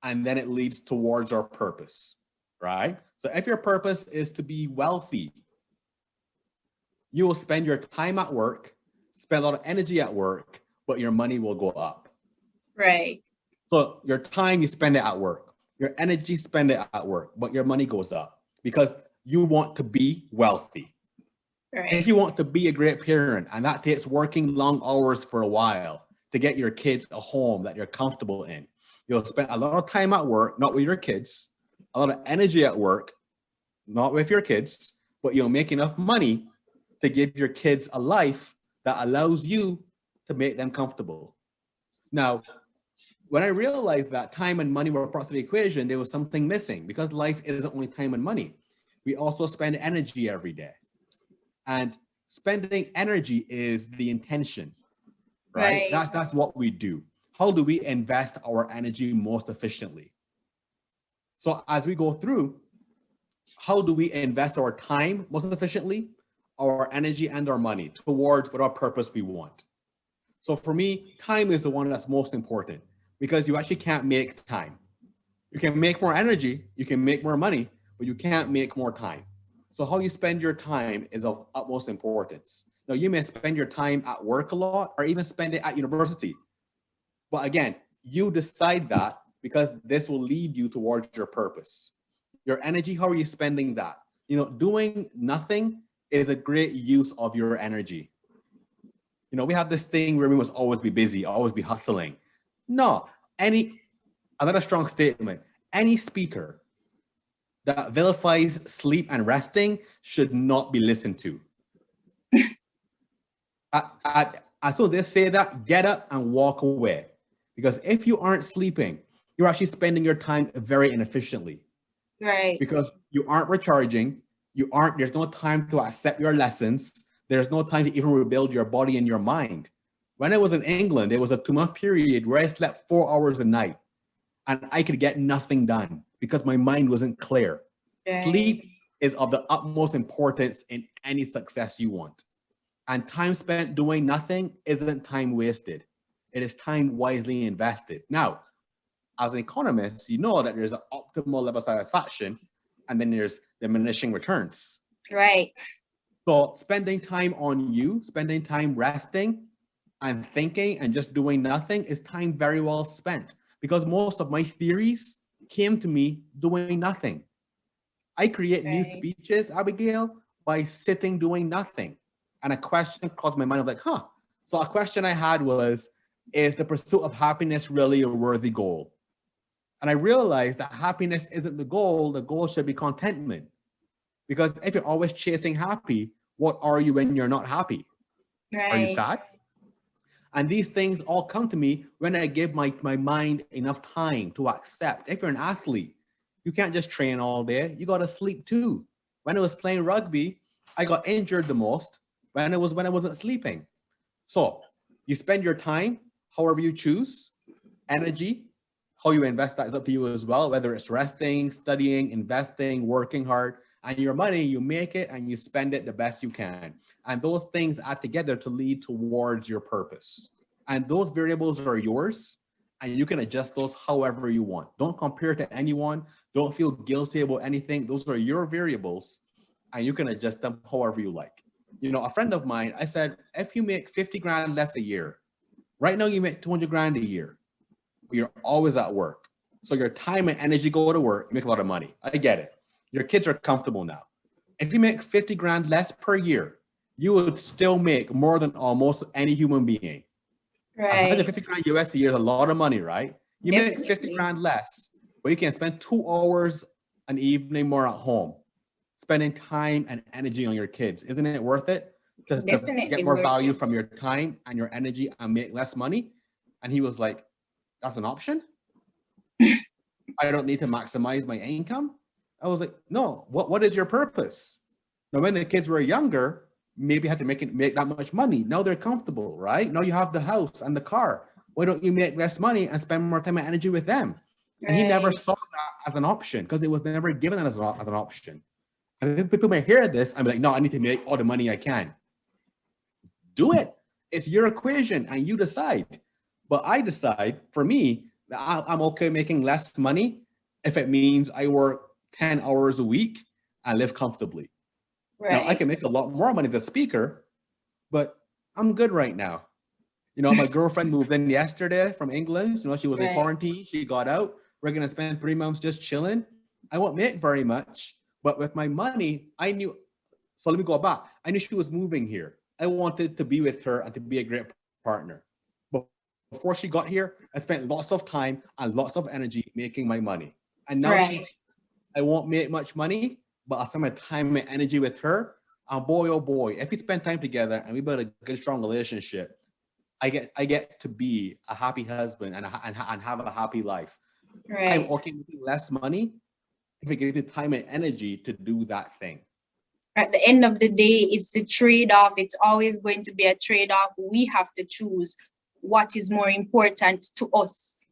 A: and then it leads towards our purpose, right? So if your purpose is to be wealthy, you will spend your time at work, spend a lot of energy at work, but your money will go up.
B: Right.
A: So your time, you spend it at work. Your energy, spend it at work, but your money goes up because you want to be wealthy. Right. If you want to be a great parent, and that takes working long hours for a while to get your kids a home that you're comfortable in, you'll spend a lot of time at work, not with your kids, a lot of energy at work, not with your kids, but you'll make enough money to give your kids a life that allows you to make them comfortable. Now, when I realized that time and money were parts of the equation, there was something missing, because life isn't only time and money. We also spend energy every day. And spending energy is the intention, right? That's what we do. How do we invest our energy most efficiently? So as we go through, how do we invest our time most efficiently, our energy and our money towards whatever purpose we want? So for me, time is the one that's most important. because you actually can't make time. You can make more energy, you can make more money, but you can't make more time. So how you spend your time is of utmost importance. Now, you may spend your time at work a lot or even spend it at university. But again, you decide that because this will lead you towards your purpose. Your energy, how are you spending that? Doing nothing is a great use of your energy. We have this thing where we must always be busy, always be hustling. No, another strong statement, any speaker that vilifies sleep and resting should not be listened to. So they say that, get up and walk away. Because if you aren't sleeping, you're actually spending your time very inefficiently.
B: Right.
A: Because you aren't recharging, there's no time to accept your lessons. There's no time to even rebuild your body and your mind. When I was in England, it was a 2-month period where I slept 4 hours a night and I could get nothing done because my mind wasn't clear. Right. Sleep is of the utmost importance in any success you want. And time spent doing nothing isn't time wasted. It is time wisely invested. Now, as an economist, you know that there's an optimal level of satisfaction and then there's diminishing returns.
B: Right.
A: So spending time on you, spending time resting and thinking and just doing nothing is time very well spent, because most of my theories came to me doing nothing. I create new speeches, Abigail, by sitting doing nothing. And a question crossed my mind. I was like, So a question I had was, is the pursuit of happiness really a worthy goal? And I realized that happiness isn't the goal should be contentment. Because if you're always chasing happy, what are you when you're not happy? Right. Are you sad? And these things all come to me when I give my mind enough time to accept. If you're an athlete, you can't just train all day. You got to sleep too. When I was playing rugby, I got injured the most when I wasn't sleeping. So you spend your time however you choose. Energy, how you invest that is up to you as well, whether it's resting, studying, investing, working hard. And your money, you make it and you spend it the best you can. And those things add together to lead towards your purpose. And those variables are yours, and you can adjust those however you want. Don't compare to anyone. Don't feel guilty about anything. Those are your variables, and you can adjust them however you like. A friend of mine, I said, if you make 50 grand less a year, right now you make 200 grand a year, but you're always at work. So your time and energy go to work, you make a lot of money. I get it. Your kids are comfortable now. If you make 50 grand less per year, you would still make more than almost any human being. Right. 150 grand US a year is a lot of money, right? You Definitely. Make 50 grand less, but you can spend 2 hours an evening more at home, spending time and energy on your kids. Isn't it worth it to get more value from your time and your energy and make less money? And he was like, that's an option? I don't need to maximize my income? I was like, no, what is your purpose? Now, when the kids were younger, maybe had to make that much money. Now they're comfortable, right? Now you have the house and the car. Why don't you make less money and spend more time and energy with them? Right. And he never saw that as an option because it was never given as an option. And people may hear this and be like, no, I need to make all the money I can. Do it. It's your equation and you decide. But I decide, for me, that I'm okay making less money if it means I work 10 hours a week and live comfortably. Right. Now, I can make a lot more money as a speaker, but I'm good right now. My girlfriend moved in yesterday from England. She was in quarantine. She got out. We're going to spend 3 months just chilling. I won't make very much, but with my money, I knew. So let me go back. I knew she was moving here. I wanted to be with her and to be a great partner. But before she got here, I spent lots of time and lots of energy making my money. And now I won't make much money, but I spend my time and energy with her. And boy, oh boy, if we spend time together and we build a good, strong relationship, I get to be a happy husband and have a happy life. Right. I'm okay making less money if I give you time and energy to do that thing.
B: At the end of the day, it's a trade-off. It's always going to be a trade-off. We have to choose what is more important to us.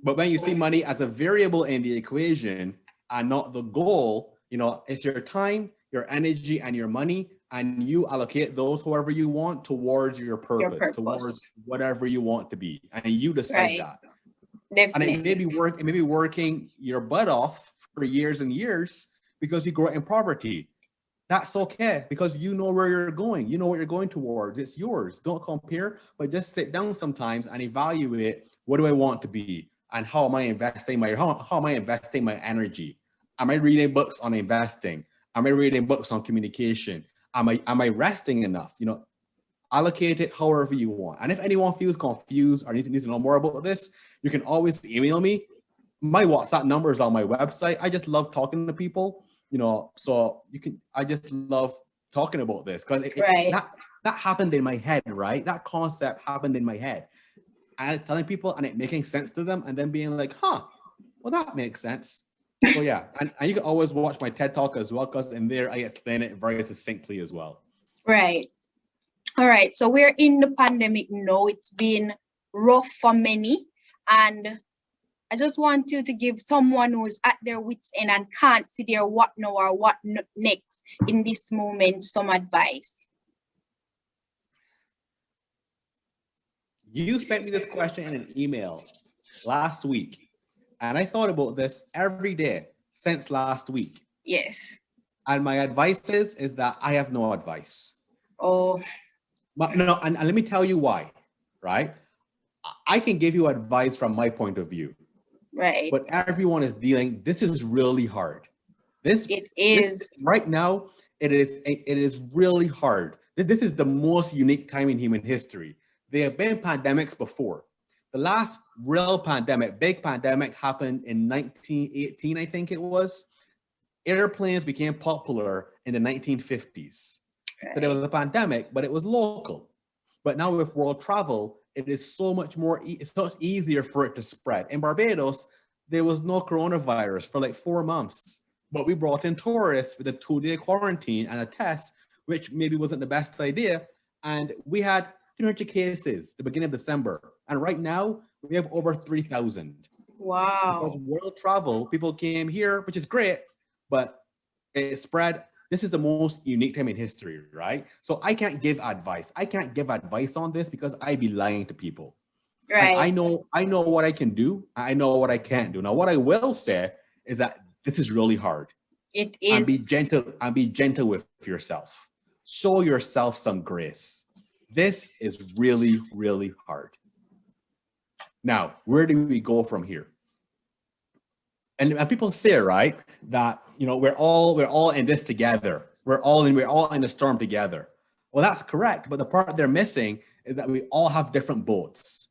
A: But when you see money as a variable in the equation and not the goal, it's your time, your energy, and your money, and you allocate those however you want towards your purpose. Towards whatever you want to be, and you decide that. And
B: Definitely.
A: it may be working your butt off for years and years because you grow up in poverty. That's okay because you know where you're going. You know what you're going towards. It's yours. Don't compare, but just sit down sometimes and evaluate, what do I want to be? And how am I investing how am I investing my energy? Am I reading books on investing? Am I reading books on communication? Am I resting enough? Allocate it however you want. And if anyone feels confused or needs to know more about this, you can always email me. My WhatsApp number is on my website. I just love talking to people, so I just love talking about this because
B: Right.
A: that happened in my head, right? That concept happened in my head. And telling people and it making sense to them and then being like, well, that makes sense. So yeah, and you can always watch my TED Talk as well because in there I explain it very succinctly as well.
B: Right. All right. So we're in the pandemic now. It's been rough for many. And I just want you to give someone who's at their wits' end and can't see their what now or what next in this moment some advice.
A: You sent me this question in an email last week, and I thought about this every day since last week.
B: Yes.
A: And my advice is that I have no advice.
B: Oh.
A: But no, and let me tell you why, right? I can give you advice from my point of view.
B: Right.
A: But everyone is this is really hard.
B: It is.
A: Right now, it is really hard. This is the most unique time in human history. There have been pandemics before. The last real pandemic, big pandemic, happened in 1918, I think it was. Airplanes became popular in the 1950s. Right. So there was a pandemic, but it was local. But now with world travel, it is so much more, it's so much easier for it to spread. In Barbados, there was no coronavirus for like 4 months, but we brought in tourists with a 2-day quarantine and a test, which maybe wasn't the best idea. And we had 200 cases the beginning of December. And right now we have over 3,000.
B: Wow.
A: Because world travel, people came here, which is great, but it spread. This is the most unique time in history, right? So I can't give advice. I can't give advice on this because I'd be lying to people.
B: Right.
A: And I know what I can do. I know what I can't do. Now, what I will say is that this is really hard.
B: It is.
A: And be gentle with yourself. Show yourself some grace. This is really, really hard. Now, where do we go from here? And people say, right, that we're all in this together. We're all in the storm together. Well, that's correct, but the part they're missing is that we all have different boats.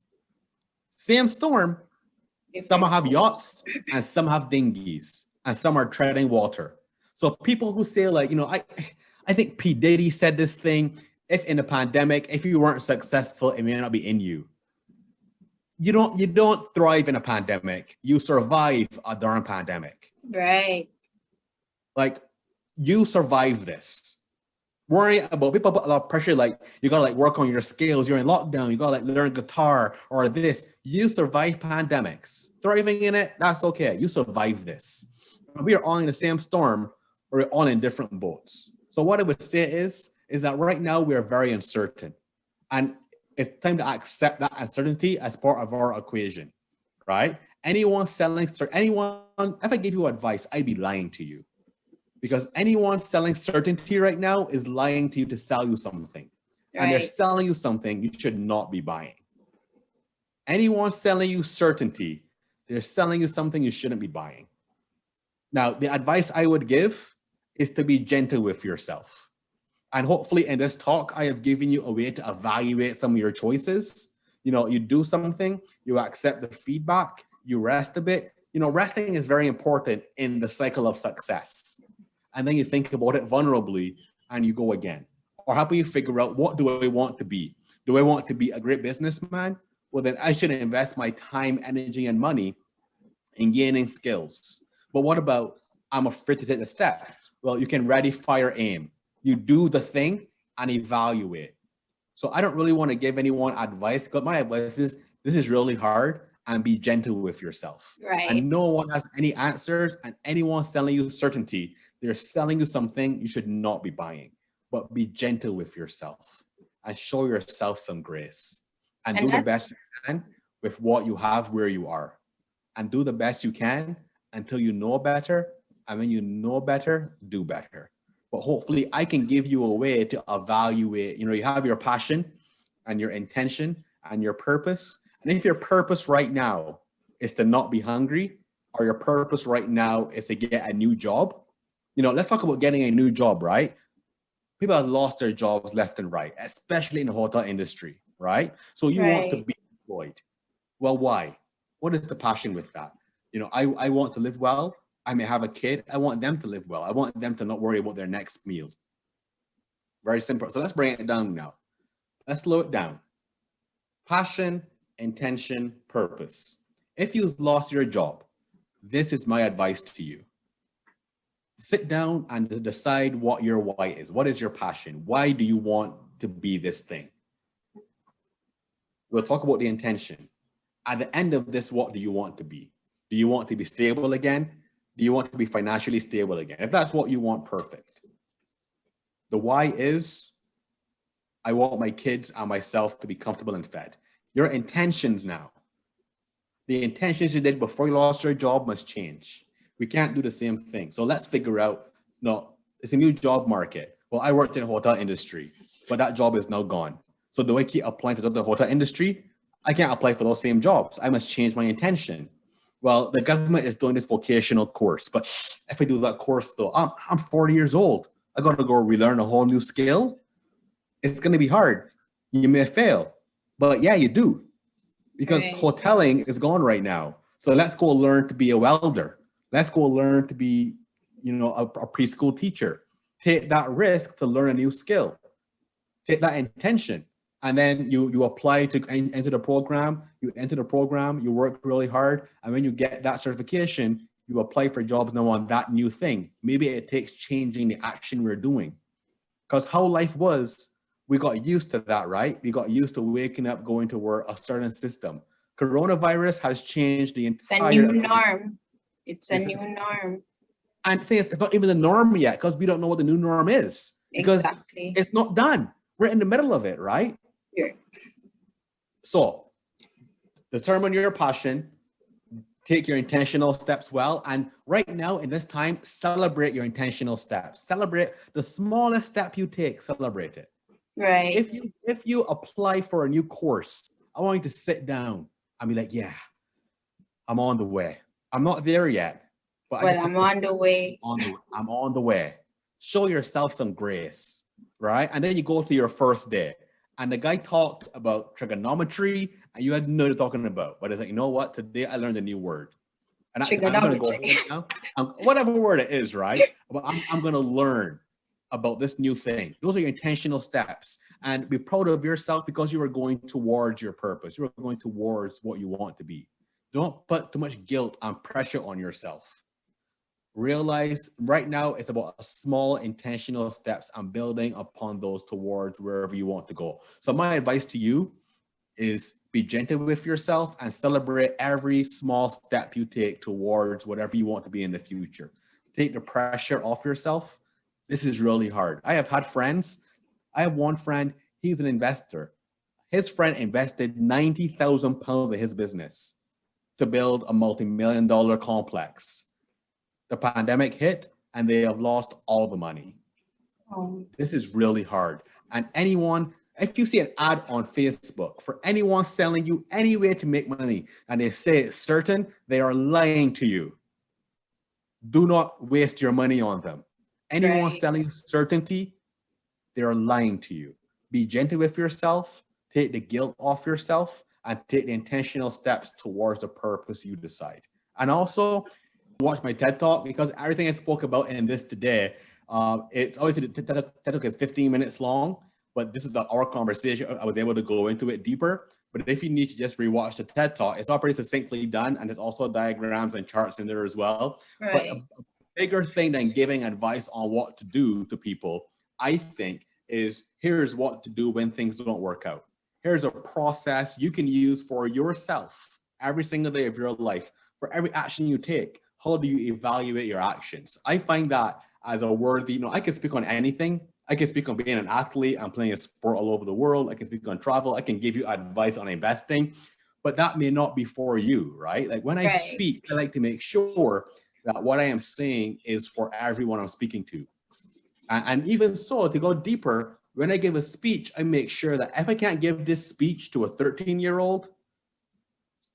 A: Same storm. Some have yachts, and some have dinghies, and some are treading water. So people who say like, I think P. Diddy said this thing: if in a pandemic, if you weren't successful, it may not be in you. You don't thrive in a pandemic. You survive a darn pandemic.
B: Right.
A: Like, you survive this. Worry about people put a lot of pressure, like you gotta work on your skills, you're in lockdown, you gotta learn guitar or this. You survive pandemics. Thriving in it, that's okay. You survive this. We are all in the same storm, we're all in different boats. So what I would say is that right now we are very uncertain. And it's time to accept that uncertainty as part of our equation, right? If I give you advice, I'd be lying to you. Because anyone selling certainty right now is lying to you to sell you something. Right. And they're selling you something you should not be buying. Anyone selling you certainty, they're selling you something you shouldn't be buying. Now, the advice I would give is to be gentle with yourself. And hopefully in this talk, I have given you a way to evaluate some of your choices. You do something, you accept the feedback, you rest a bit. Resting is very important in the cycle of success. And then you think about it vulnerably and you go again. Or how about you figure out, what do I want to be? Do I want to be a great businessman? Well, then I should invest my time, energy, and money in gaining skills. But what about, I'm afraid to take the step? Well, you can ready, fire, aim. You do the thing and evaluate. So I don't really want to give anyone advice, but my advice is, this is really hard, and be gentle with yourself.
B: Right.
A: And no one has any answers, and anyone selling you certainty, they're selling you something you should not be buying. But be gentle with yourself and show yourself some grace and do the best you can with what you have where you are. and do the best you can until you know better. And when you know better, do better. But hopefully I can give you a way to evaluate, you have your passion and your intention and your purpose. And if your purpose right now is to not be hungry, or your purpose right now is to get a new job, let's talk about getting a new job, right? People have lost their jobs left and right, especially in the hotel industry, right? So you want to be employed. Well, why? What is the passion with that? I want to live well. I may have a kid. I want them to live well. I want them to not worry about their next meals. Very simple. So let's bring it down now. Let's slow it down. Passion, intention, purpose. If you've lost your job, this is my advice to you. Sit down and decide what your why is. What is your passion? Why do you want to be this thing? We'll talk about the intention. At the end of this, what do you want to be? Do you want to be stable again? Do you want to be financially stable again? If that's what you want, perfect. The why is, I want my kids and myself to be comfortable and fed. Your intentions now. The intentions you did before you lost your job must change. We can't do the same thing. So let's figure out, no, it's a new job market. Well, I worked in the hotel industry, but that job is now gone. So do I keep applying for the hotel industry? I can't apply for those same jobs. I must change my intention. Well, the government is doing this vocational course, but if I do that course though, I'm 40 years old. I got to go relearn a whole new skill. It's going to be hard. You may fail, but yeah, you do. Because hoteling is gone right now. So let's go learn to be a welder. Let's go learn to be, a preschool teacher. Take that risk to learn a new skill. Take that intention. And then you apply to enter the program. You enter the program, you work really hard. And when you get that certification, you apply for jobs now on that new thing. Maybe it takes changing the action we're doing. Because how life was, we got used to that, right? We got used to waking up, going to work, a certain system. Coronavirus has changed the entire...
B: It's a new norm. It's a new norm.
A: And the thing is, it's not even the norm yet because we don't know what the new norm is. Because it's not done. We're in the middle of it, right?
B: Yeah.
A: So determine your passion, take your intentional steps well. And right now in this time, celebrate your intentional steps. Celebrate the smallest step you take, celebrate it.
B: Right.
A: If you apply for a new course, I want you to sit down and be like, yeah, I'm on the way. I'm not there yet, but
B: I'm on the way.
A: I'm on the way. Show yourself some grace, right? And then you go to your first day. And the guy talked about trigonometry, and you had no idea talking about. But it's like, you know what? Today I learned a new word. And I'm going to go ahead now. Whatever word it is, right? But I'm going to learn about this new thing. Those are your intentional steps. And be proud of yourself because you are going towards your purpose. You are going towards what you want to be. Don't put too much guilt and pressure on yourself. Realize right now it's about small intentional steps and building upon those towards wherever you want to go. So my advice to you is be gentle with yourself and celebrate every small step you take towards whatever you want to be in the future. Take the pressure off yourself. This is really hard. I have had friends. I have one friend, he's an investor. His friend invested £90,000 in his business to build a multi-million-dollar complex. The pandemic hit and they have lost all the money. This is really hard. And anyone, if you see an ad on Facebook for anyone selling you any way to make money and they say it's certain, they are lying to you. Do not waste your money on them. Anyone selling certainty, they are lying to you. Be gentle with yourself, take the guilt off yourself, and take the intentional steps towards the purpose you decide. And also, watch my TED Talk because everything I spoke about in this today, it's always the TED Talk is 15 minutes long, but this is our conversation. I was able to go into it deeper. But if you need to just rewatch the TED Talk, it's all pretty succinctly done, and there's also diagrams and charts in there as well. But a bigger thing than giving advice on what to do to people, I think, is here's what to do when things don't work out. Here's a process you can use for yourself every single day of your life. For every action you take, how do you evaluate your actions? I find that as a worthy, I can speak on anything. I can speak on being an athlete and playing a sport all over the world. I can speak on travel. I can give you advice on investing. but that may not be for you, right? Like when I
B: Right.
A: speak, I like to make sure that what I am saying is for everyone I'm speaking to. And even so, to go deeper, when I give a speech, I make sure that if I can't give this speech to a 13-year-old,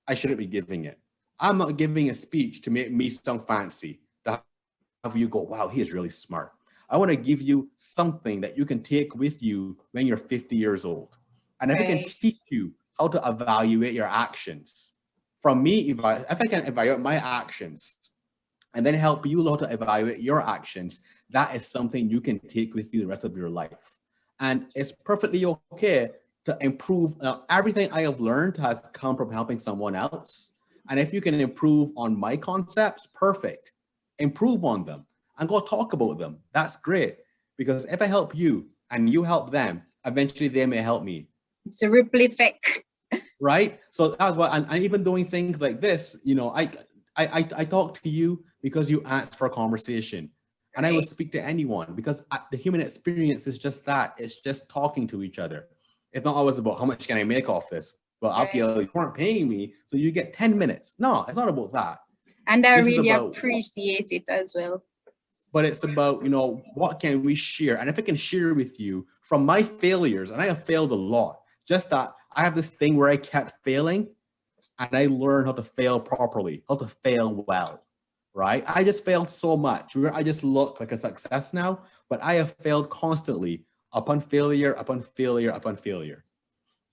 A: I shouldn't be giving it. I'm not giving a speech to make me sound fancy, to have you go, wow, he is really smart. I want to give you something that you can take with you when you're 50 years old. And if I can
B: Right.
A: teach you how to evaluate your actions, from me, if I can evaluate my actions and then help you how to evaluate your actions, that is something you can take with you the rest of your life. And it's perfectly okay to improve. Everything I have learned has come from helping someone else. And if you can improve on my concepts, perfect. Improve on them and go talk about them. That's great. Because if I help you and you help them, eventually they may help me.
B: It's a ripple effect.
A: Right? So that's what, and even doing things like this, you know, I talk to you because you asked for a conversation. And I will speak to anyone because the human experience is just that. It's just talking to each other. It's not always about how much can I make off this. But I feel you weren't paying me, so you get 10 minutes. No, it's not about that.
B: And I really appreciate it as well.
A: But it's about, you know, what can we share? And if I can share with you from my failures, and I have failed a lot, just that I have this thing where I kept failing and I learned how to fail properly, how to fail well. Right? I just failed so much where I just look like a success now, but I have failed constantly upon failure, upon failure, upon failure.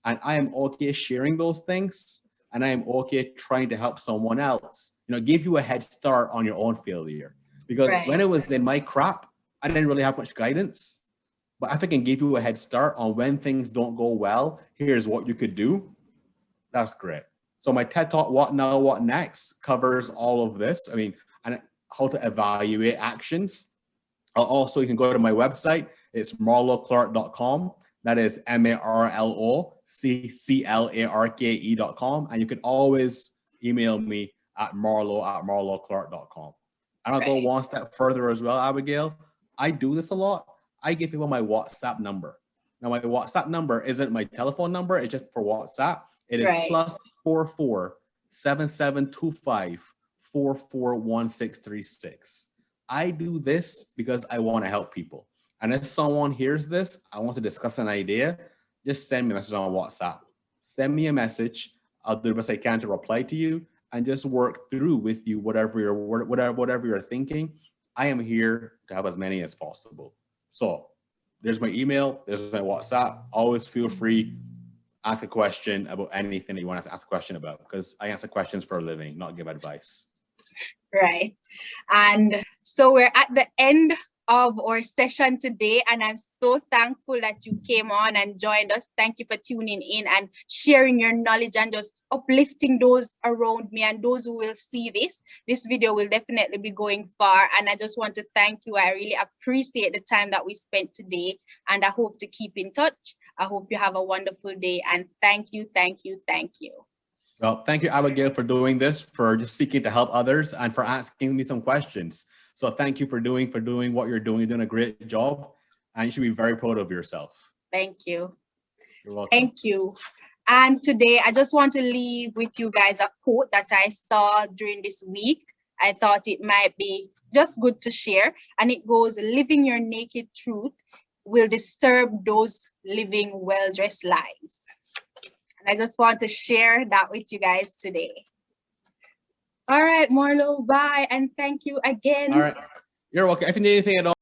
A: And I am okay sharing those things. And I am okay trying to help someone else, you know, give you a head start on your own failure. Because when I was in my crap, I didn't really have much guidance. But if I can give you a head start on when things don't go well, here's what you could do. That's great. So my TED Talk, What Now, What Next, covers all of this. I mean, and how to evaluate actions. Also, you can go to my website. It's marloclarke.com. That is MARLOCCLARKE.com. And you can always email me at marloclarke.com. And I'll go one step further as well, Abigail. I do this a lot. I give people my WhatsApp number. Now, my WhatsApp number isn't my telephone number. It's just for WhatsApp. It is +44 7725 441636. I do this because I want to help people. And if someone hears this, I want to discuss an idea, just send me a message on WhatsApp. Send me a message. I'll do the best I can to reply to you and just work through with you whatever you're thinking. I am here to help as many as possible. So there's my email, there's my WhatsApp. Always feel free. Ask a question about anything that you want to ask a question about, because I answer questions for a living, not give advice.
B: Right. And so we're at the end of our session today, and I'm so thankful that you came on and joined us. Thank you for tuning in and sharing your knowledge and just uplifting those around me and those who will see this. This video will definitely be going far, and I just want to thank you. I really appreciate the time that we spent today, and I hope to keep in touch. I hope you have a wonderful day, and thank you, thank you, thank you.
A: Well, thank you, Abigail, for doing this, for just seeking to help others, and for asking me some questions. So thank you for doing what you're doing. You're doing a great job, and you should be very proud of yourself.
B: Thank you.
A: You're welcome.
B: Thank you. And today, I just want to leave with you guys a quote that I saw during this week. I thought it might be just good to share. And it goes, living your naked truth will disturb those living well-dressed lies. And I just want to share that with you guys today. All right, Marlo, bye. And thank you again.
A: All right. You're welcome. If you need anything at all,